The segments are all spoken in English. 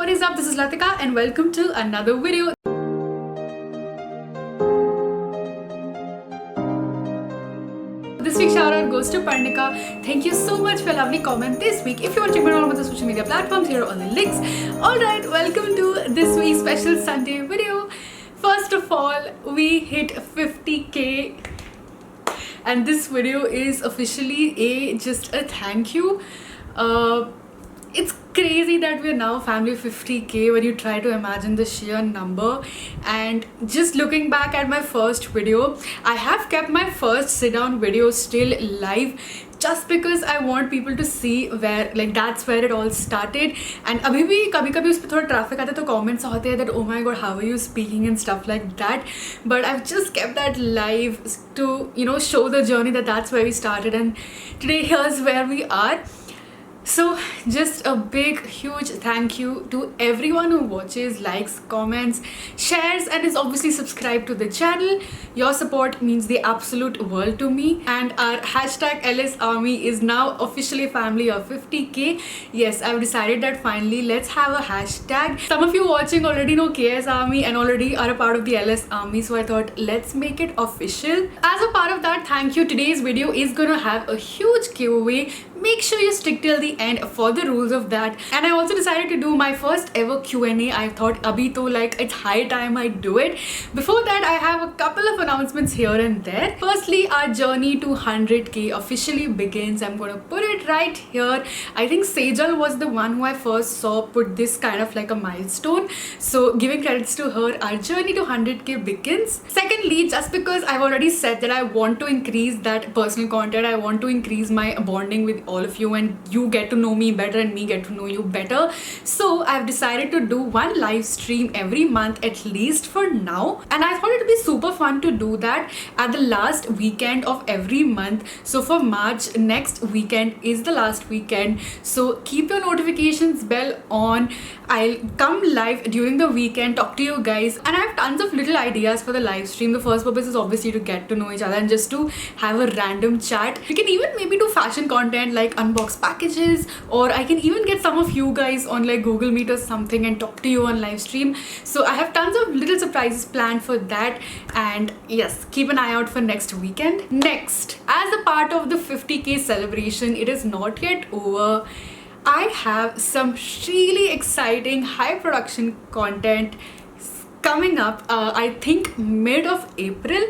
what is up? This is Latika and welcome to another video. This week's shout out goes to Parnika. Thank you so much for a lovely comment this week. If you want to check me out on the social media platforms, here are all the links. Alright, welcome to this week's special Sunday video. First of all, we hit 50k and this video is officially just a thank you. It's crazy that we're now family 50k when you try to imagine the sheer number. And just looking back at my first video, I have kept my first sit down video still live just because I want people to see where, like, that's where it all started. And abhi bhi kabhi us pe thoda traffic aata hai to comments aate hain that oh my god, how are you speaking and stuff like that. But I've just kept that live to, you know, show the journey that's where we started, and today here's where we are. So just a big huge thank you to everyone who watches, likes, comments, shares and is obviously subscribed to the channel. Your support means the absolute world to me, and our hashtag LS Army is now officially a family of 50k. Yes, I've decided that finally let's have a hashtag. Some of you watching already know KS Army and already are a part of the LS Army, so I thought let's make it official. As a part of that thank you, today's video is gonna have a huge giveaway. Make sure you stick till the end for the rules of that. And I also decided to do my first ever Q&A. I thought abhi to, like, it's high time I do it. Before that, I have a couple of announcements here and there. Firstly, our journey to 100k officially begins. I'm gonna put it right here. I think Sejal was the one who I first saw put this kind of like a milestone, so giving credits to her, our journey to 100k begins. Secondly, just because I've already said that I want to increase that personal content, I want to increase my bonding with all of you and you get to know me better and me get to know you better, so I've decided to do one live stream every month at least for now. And I thought it would be super fun to do that at the last weekend of every month. So for March, next weekend is the last weekend, so keep your notifications bell on. I'll come live during the weekend, talk to you guys, and I have tons of little ideas for the live stream. The first purpose is obviously to get to know each other and just to have a random chat. You can even maybe do fashion content like unbox packages, or I can even get some of you guys on like Google Meet or something and talk to you on live stream. So I have tons of little surprises planned for that, and yes, keep an eye out for next weekend. Next, as a part of the 50k celebration, it is not yet over. I have some really exciting high production content coming up, I think mid of April.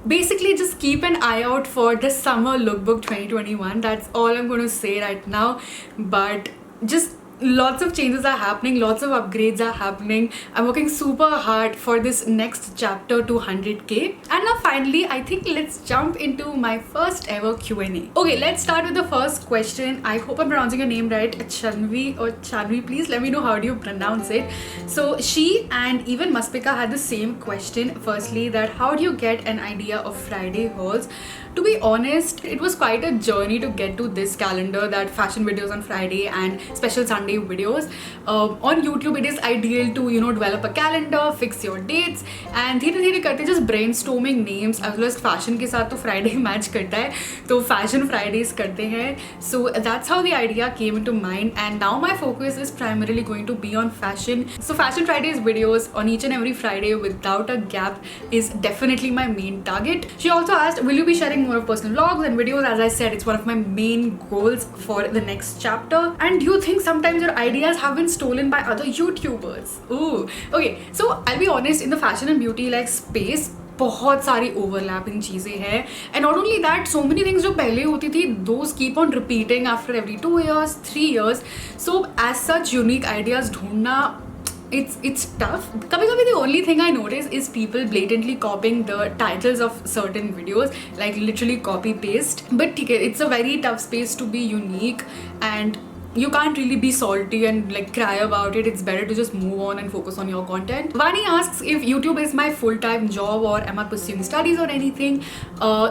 Basically, just keep an eye out for the summer lookbook 2021. That's all I'm going to say right now. But just lots of changes are happening, lots of upgrades are happening. I'm working super hard for this next chapter to 100k. And now finally, I think let's jump into my first ever Q&A. Okay, let's start with the first question. I hope I'm pronouncing your name right. Chanvi or Chanvi, please let me know how do you pronounce it. So she and even Maspika had the same question. Firstly, that how do you get an idea of Friday hauls? To be honest, it was quite a journey to get to this calendar, that fashion videos on Friday and special Sunday videos. On YouTube, it is ideal to, you know, develop a calendar, fix your dates, and धीरे धीरे करते just brainstorming names. as well as fashion के साथ तो Friday match करता है, तो fashion Fridays करते हैं. So that's how the idea came into mind, and now my focus is primarily going to be on fashion. So fashion Fridays videos on each and every Friday without a gap is definitely my main target. She also asked, will you be sharing more of personal vlogs and videos? As I said, it's one of my main goals for the next chapter. And do you think sometimes your ideas have been stolen by other YouTubers? Ooh, okay. So I'll be honest, in the fashion and beauty like space, बहुत सारी overlapping चीज़ें हैं, and not only that, so many things जो पहले होती थी those keep on repeating after every 2 years 3 years. So as such unique ideas ढूंढना, it's tough. Kabhi the only thing I notice is people blatantly copying the titles of certain videos, like literally copy paste. But it's a very tough space to be unique, and you can't really be salty and like cry about it. It's better to just move on and focus on your content. Vani asks if YouTube is my full-time job or am I pursuing studies or anything.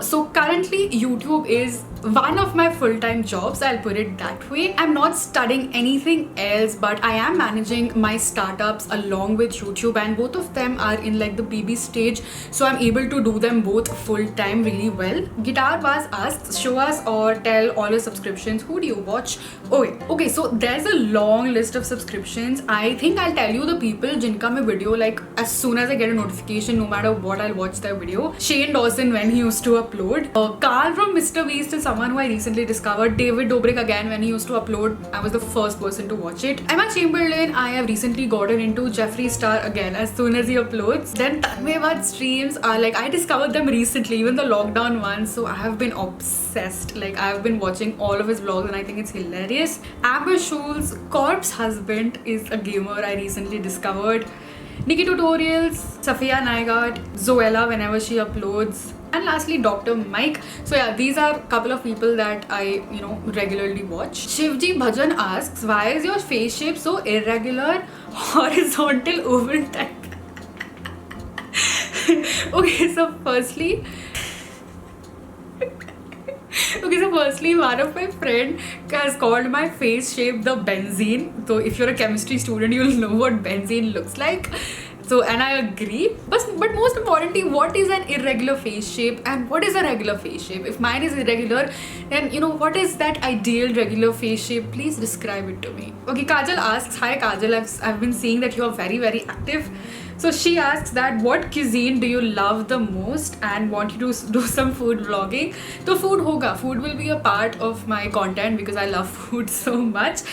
So currently YouTube is one of my full-time jobs, I'll put it that way. I'm not studying anything else, but I am managing my startups along with YouTube, and both of them are in like the BB stage, so I'm able to do them both full-time really well. Guitar Baz asks, show us or tell all your subscriptions, who do you watch? Okay, Okay, so there's a long list of subscriptions. I think I'll tell you the people jinka मैं video like as soon as I get a notification, no matter what, I'll watch their video. Shane Dawson when he used to upload. Carl from Mr. Beast is someone who I recently discovered. David Dobrik again when he used to upload, I was the first person to watch it. Emma Chamberlain, I have recently gotten into. Jeffree Star again as soon as he uploads. Then Tanmay streams are like, I discovered them recently, even the lockdown ones. So I have been obsessed. Like I have been watching all of his vlogs and I think it's hilarious. Amber Schul's corpse husband is a gamer I recently discovered. Nikki Tutorials, Safia Naigat, Zoella whenever she uploads, and lastly Dr. Mike. So yeah, these are a couple of people that I regularly watch. Shivji Bhajan asks, why is your face shape so irregular, horizontal, oval type? Okay, so firstly, one of my friend has called my face shape the benzene. So if you're a chemistry student, you'll know what benzene looks like. So, and I agree. But most importantly, what is an irregular face shape and what is a regular face shape? If mine is irregular, then what is that ideal regular face shape? Please describe it to me. Okay, Kajal asks, hi Kajal, I've been seeing that you are very, very active. So she asks that what cuisine do you love the most and want you to do some food vlogging. So food hoga. Food will be a part of my content because I love food so much.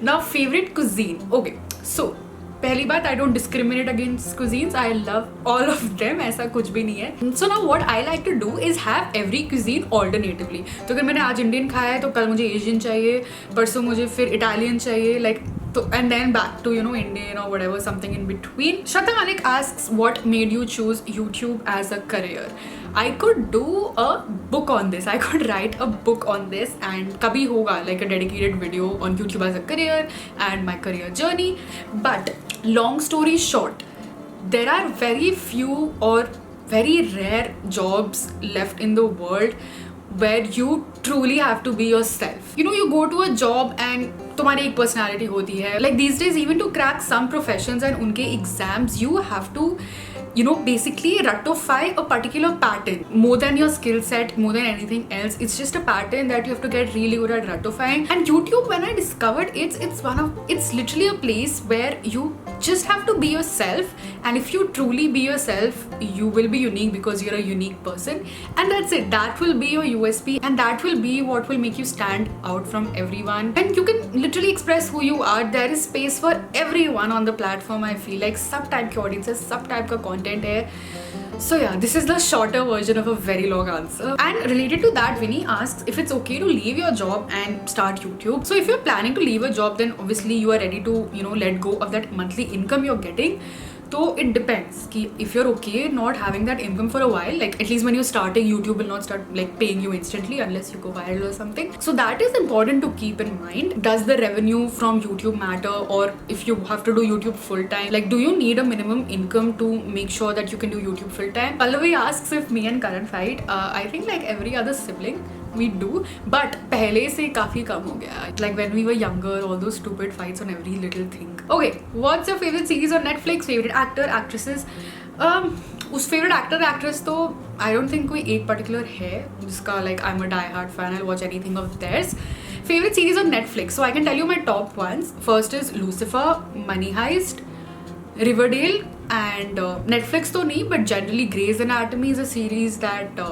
Now favorite cuisine. Okay, so पहली बात, I don't discriminate against cuisines. I love all of them. ऐसा कुछ भी नहीं है. So now what I like to do is have every cuisine alternatively. तो अगर मैंने आज इंडियन खाया है तो कल मुझे एशियन चाहिए, परसों मुझे फिर इटालियन चाहिए, like so, and then back to Indian or whatever, something in between. Shraddha Malik asks, what made you choose YouTube as a career? I could do a book on this. I could write a book on this and kabhi hoga, like a dedicated video on YouTube as a career and my career journey. But long story short, there are very few or very rare jobs left in the world where you truly have to be yourself. You go to a job and तुम्हारी एक personality होती है. Like these days, even to crack some professions and उनके exams, you have to basically ratify a particular pattern more than your skill set, more than anything else. It's just a pattern that you have to get really good at ratifying. And YouTube, when I discovered it's literally a place where you just have to be yourself, and if you truly be yourself, you will be unique because you're a unique person, and that's it. That will be your USP, and that will be what will make you stand out from everyone, and you can literally express who you are. There is space for everyone on the platform. I feel like सब type के audiences, सब type का content है. So yeah, this is the shorter version of a very long answer. And related to that, Vinny asks if it's okay to leave your job and start YouTube. So if you're planning to leave a job, then obviously you are ready to let go of that monthly income you're getting. So it depends. If you're okay not having that income for a while, like at least when you're starting, YouTube will not start like paying you instantly unless you go viral or something. So that is important to keep in mind. Does the revenue from YouTube matter, or if you have to do YouTube full time, like do you need a minimum income to make sure that you can do YouTube full time? Pallavi asks if me and Karan fight. I think like every other sibling, we do, but पहले से काफी कम हो गया. Like when we were younger, all those stupid fights on every little thing. Okay, what's your favorite series on Netflix? Favorite actor, actresses? उस favorite actor, actress तो I don't think कोई एक particular है जिसका like I'm a die-hard fan. I'll watch anything of theirs. Favorite series on Netflix? So I can tell you my top ones. First is Lucifer, Money Heist, Riverdale, and Netflix तो नहीं, but generally Grey's Anatomy is a series that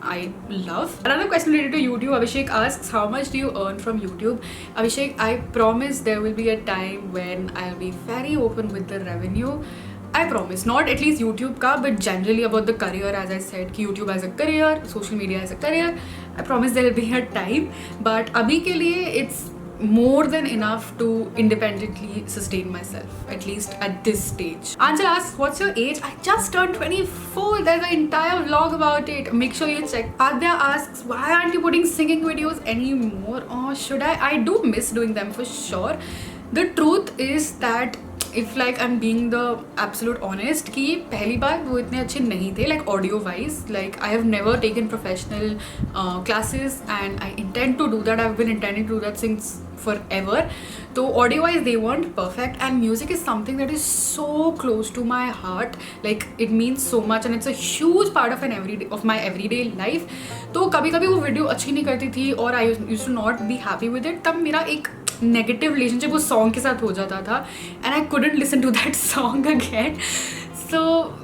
I love. Another question related to YouTube. Abhishek asks, how much do you earn from YouTube? Abhishek, I promise there will be a time when I'll be very open with the revenue. I promise. Not at least YouTube ka, but generally about the career, as I said, YouTube as a career, social media as a career. I promise there will be a time. But abhi ke liye, it's more than enough to independently sustain myself, at least at this stage. Anjal asks, what's your age? I just turned 24. There's an entire vlog about it. Make sure you check. Adya asks, why aren't you putting singing videos anymore? Or should I? I do miss doing them for sure. The truth is that if like I'm being the absolute honest, कि पहली बार वो इतने अच्छे नहीं थे, like audio wise. Like I have never taken professional classes, and I intend to do that. I've been intending to do that since forever. So audio wise they weren't perfect, and music is something that is so close to my heart. Like it means so much, and it's a huge part of my everyday life. तो कभी कभी वो video अच्छी नहीं करती थी, और I used to not be happy with it. तब मेरा एक नेगेटिव रिलेशनशिप उस सॉन्ग के साथ हो जाता था and I couldn't listen to that song again. So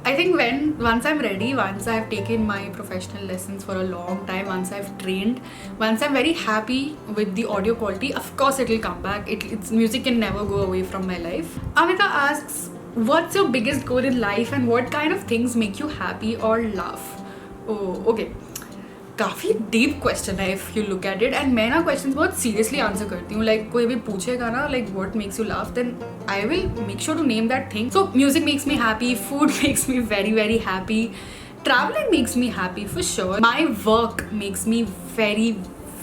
I think once I'm ready, once I've taken my professional lessons for a long time, once I've trained, once I'm very happy with the audio quality, of course it will come back. It's music can never go away from my life. Amita asks, what's your biggest goal in life and what kind of things make you happy or laugh? Oh, okay. काफ़ी deep question है if you look at it. And मैं ना question बहुत seriously answer करती हूँ. Like कोई भी पूछेगा ना like what makes you laugh, then I will make sure to name that thing. So music makes me happy, food makes me very very happy, traveling makes me happy for sure, my work makes me very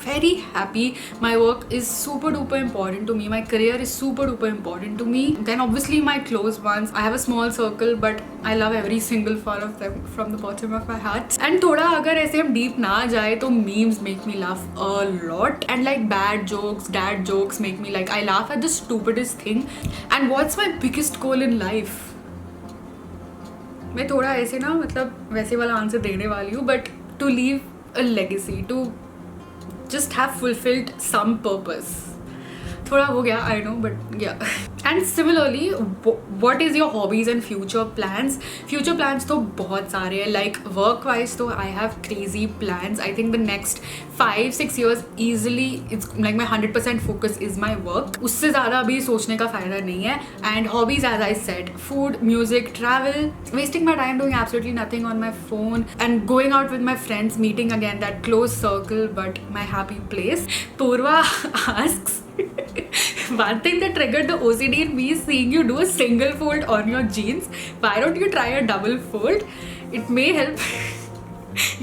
very happy. My work is super duper important to me, my career is super duper important to me. Then obviously my close ones, I have a small circle but I love every single one of them from the bottom of my heart. And थोड़ा अगर ऐसे हम deep ना जाए तो memes make me laugh a lot, and like bad jokes, dad jokes make me like, I laugh at the stupidest thing. And what's my biggest goal in life? मैं थोड़ा ऐसे ना मतलब वैसे वाला आंसर देने वाली हूँ, but to leave a legacy, to just have fulfilled some purpose. थोड़ा हो गया, I know, but yeah. And similarly, what is your hobbies and future plans? Future plans तो बहुत सारे हैं. Like work wise तो I have crazy plans. I think the next 5-6 years easily, it's like my 100% focus is my work. उससे ज़्यादा अभी सोचने का फ़ायदा नहीं है. And hobbies, as I said, food, music, travel, wasting my time doing absolutely nothing on my phone, and going out with my friends, meeting again that close circle but my happy place. Purva asks, one thing that triggered the OCD in me is seeing you do a single fold on your jeans. Why don't you try a double fold? It may help.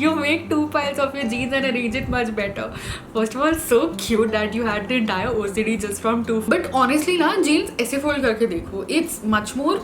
You make 2 piles of your jeans and arrange it much better. First of all, so cute that you had the entire OCD just from 2. But honestly ना, jeans ऐसे fold करके देखो, it's much more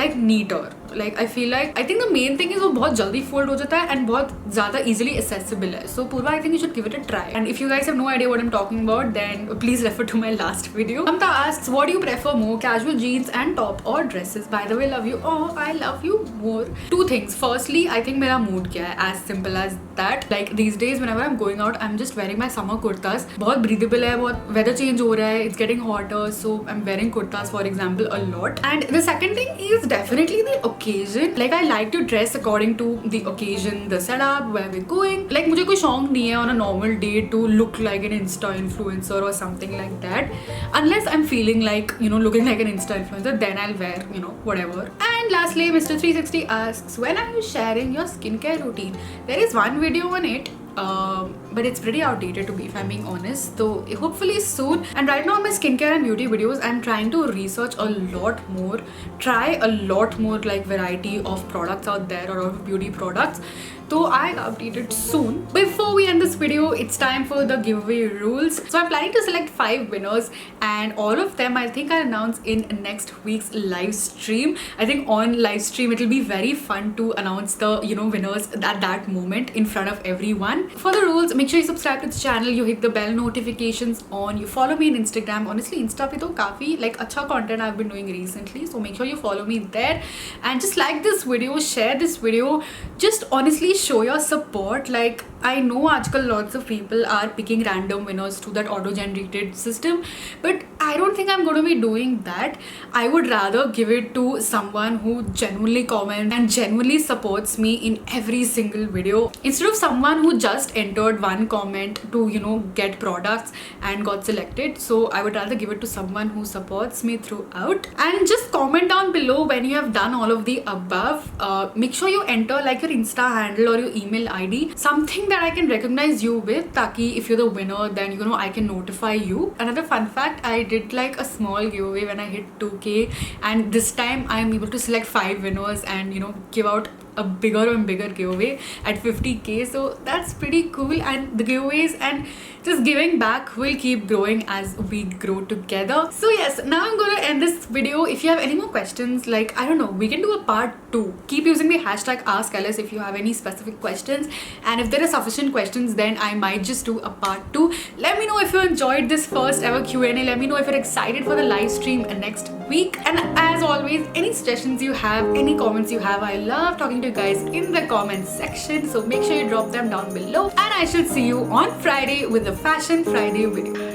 like neater. Like I feel like, I think the main thing is वो बहुत जल्दी fold हो जाता है and बहुत ज़्यादा easily accessible है. So Purva, I think you should give it a try. And if you guys have no idea what I'm talking about, then please refer to my last video. Amta asks, what do you prefer more, casual jeans and top or dresses? By the way, love you. Oh, I love you more. 2 things. Firstly, I think मेरा mood क्या है, as simple as that. Like these days, whenever I'm going out, I'm just wearing my summer kurtas. बहुत breathable है, बहुत weather change हो रहा है, it's getting hotter, so I'm wearing kurtas for example a lot. And the second thing is definitely the occasion. Like I like to dress according to the occasion, the setup, where we're going. Like मुझे कोई शौक नहीं है on a normal day to look like an Insta influencer or something like that. Unless I'm feeling like, you know, looking like an Insta influencer, then I'll wear, you know, whatever. And lastly, Mr. 360 asks, when are you sharing your skincare routine? There is one video on it. But it's pretty outdated to be, if I'm being honest, so hopefully soon. And right now on my skincare and beauty videos, I'm trying to research a lot more, try a lot more like variety of products out there, or of beauty products. So I'll update it soon. Before we end this video, it's time for the giveaway rules. So I'm planning to select 5 winners, and all of them I think I'll announce in next week's live stream. I think on live stream it'll be very fun to announce the, you know, winners at that moment in front of everyone. For the rules, make sure you subscribe to the channel, you hit the bell notifications on, you follow me on Instagram. Honestly, Insta पे तो काफी like अच्छा content I've been doing recently, so make sure you follow me there, and just like this video, share this video, just honestly show your support. Like I know आजकल lots of people are picking random winners through that auto generated system, but I don't think I'm going to be doing that. I would rather give it to someone who genuinely comments and genuinely supports me in every single video, instead of someone who just entered one comment to, you know, get products and got selected. So I would rather give it to someone who supports me throughout. And just comment down below when you have done all of the above. Make sure you enter like your Insta handle or your email ID, something that I can recognize you with, taki if you're the winner, then, you know, I can notify you. Another fun fact, I did like a small giveaway when I hit 2K, and this time I'm able to select 5 winners and, you know, give out a bigger and bigger giveaway at 50K. So that's pretty cool, and the giveaways and just giving back will keep growing as we grow together. So yes, now I'm gonna end this video. If you have any more questions, like I don't know, we can do a part 2. Keep using the hashtag AskAlice if you have any specific questions, and if there are sufficient questions, then I might just do a part 2. Let me know if you enjoyed this first ever Q&A. Let me know if you're excited for the live stream next week. And as always, any suggestions you have, any comments you have, I love talking to you guys in the comments section, so make sure you drop them down below, and I shall see you on Friday with the Fashion Friday video.